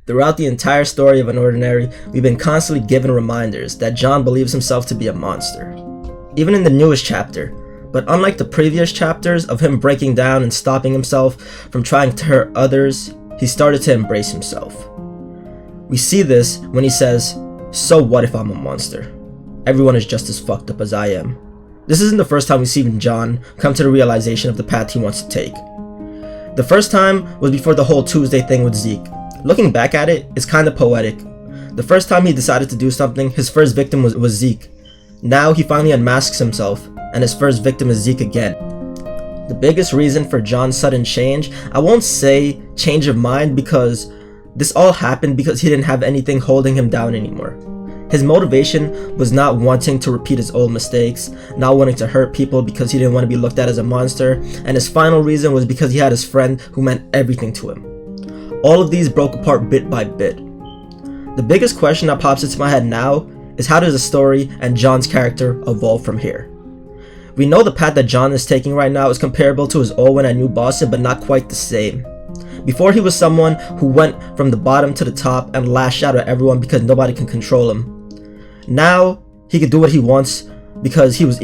Throughout the entire story of Unordinary, we've been constantly given reminders that John believes himself to be a monster. Even in the newest chapter, but unlike the previous chapters of him breaking down and stopping himself from trying to hurt others, he started to embrace himself. We see this when he says, "So what if I'm a monster? Everyone is just as fucked up as I am." This isn't the first time we've seen John come to the realization of the path he wants to take. The first time was before the whole Tuesday thing with Zeke. Looking back at it, it's kind of poetic. The first time he decided to do something, his first victim was Zeke. Now he finally unmasks himself, and his first victim is Zeke again. The biggest reason for John's sudden change, I won't say change of mind, because this all happened because he didn't have anything holding him down anymore. His motivation was not wanting to repeat his old mistakes, not wanting to hurt people because he didn't want to be looked at as a monster, and his final reason was because he had his friend who meant everything to him. All of these broke apart bit by bit. The biggest question that pops into my head now is, how does the story and John's character evolve from here? We know the path that John is taking right now is comparable to his old one at New Boston, but not quite the same. Before, he was someone who went from the bottom to the top and lashed out at everyone because nobody can control him. Now he could do what he wants because he was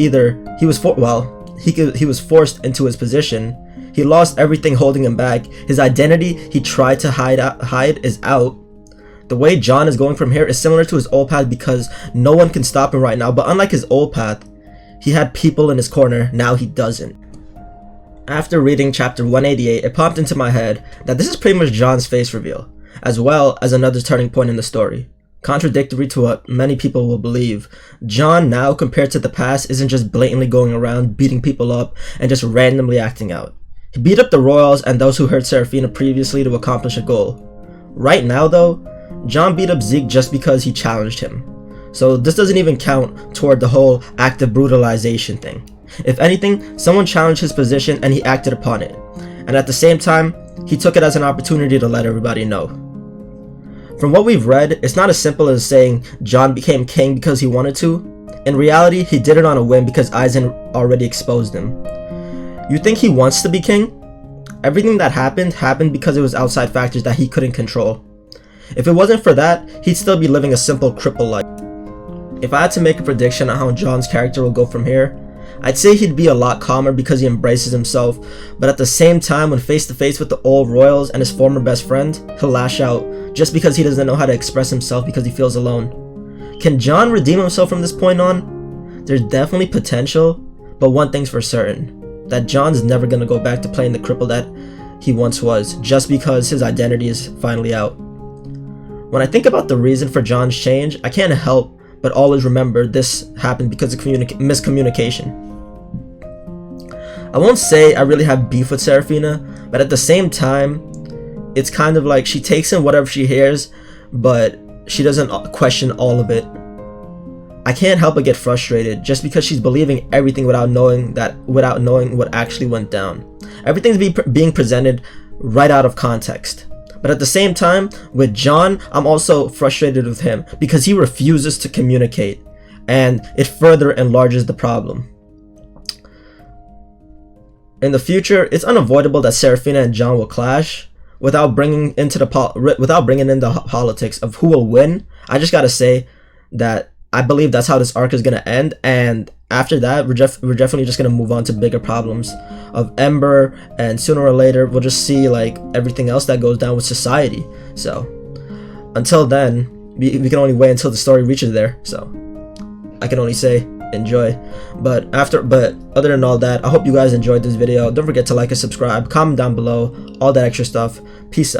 forced into his position. He lost everything holding him back. His identity he tried to hide is out. The way John is going from here is similar to his old path because no one can stop him right now, but unlike his old path, he had people in his corner. Now he doesn't. After reading chapter 188, it popped into my head that this is pretty much John's face reveal, as well as another turning point in the story. Contradictory to what many people will believe, John now, compared to the past, isn't just blatantly going around beating people up and just randomly acting out. He beat up the Royals and those who hurt Seraphina previously to accomplish a goal. Right now though, John beat up Zeke just because he challenged him. So this doesn't even count toward the whole active brutalization thing. If anything, someone challenged his position and he acted upon it. And at the same time, he took it as an opportunity to let everybody know. From what we've read, it's not as simple as saying John became king because he wanted to. In reality, he did it on a whim because Aizen already exposed him. You think he wants to be king? Everything that happened because it was outside factors that he couldn't control. If it wasn't for that, he'd still be living a simple cripple life. If I had to make a prediction on how John's character will go from here, I'd say he'd be a lot calmer because he embraces himself, but at the same time, when face to face with the old Royals and his former best friend, he'll lash out just because he doesn't know how to express himself because he feels alone. Can John redeem himself from this point on? There's definitely potential, but one thing's for certain, that John's never gonna go back to playing the cripple that he once was, just because his identity is finally out. When I think about the reason for John's change, I can't help but always remember this happened because of miscommunication. I won't say I really have beef with Seraphina, but at the same time, it's kind of like she takes in whatever she hears, but she doesn't question all of it. I can't help but get frustrated just because she's believing everything without knowing what actually went down. Everything's being presented right out of context. But at the same time, with John, I'm also frustrated with him because he refuses to communicate, and it further enlarges the problem. In the future, it's unavoidable that Seraphina and John will clash. Without bringing in the politics of who will win, I just gotta say that I believe that's how this arc is gonna end, and after that, we're definitely just gonna move on to bigger problems of Ember, and sooner or later, we'll just see like everything else that goes down with society. So, until then, we can only wait until the story reaches there. So, I can only say enjoy. But other than all that, I hope you guys enjoyed this video. Don't forget to like and subscribe, comment down below, all that extra stuff. Peace out.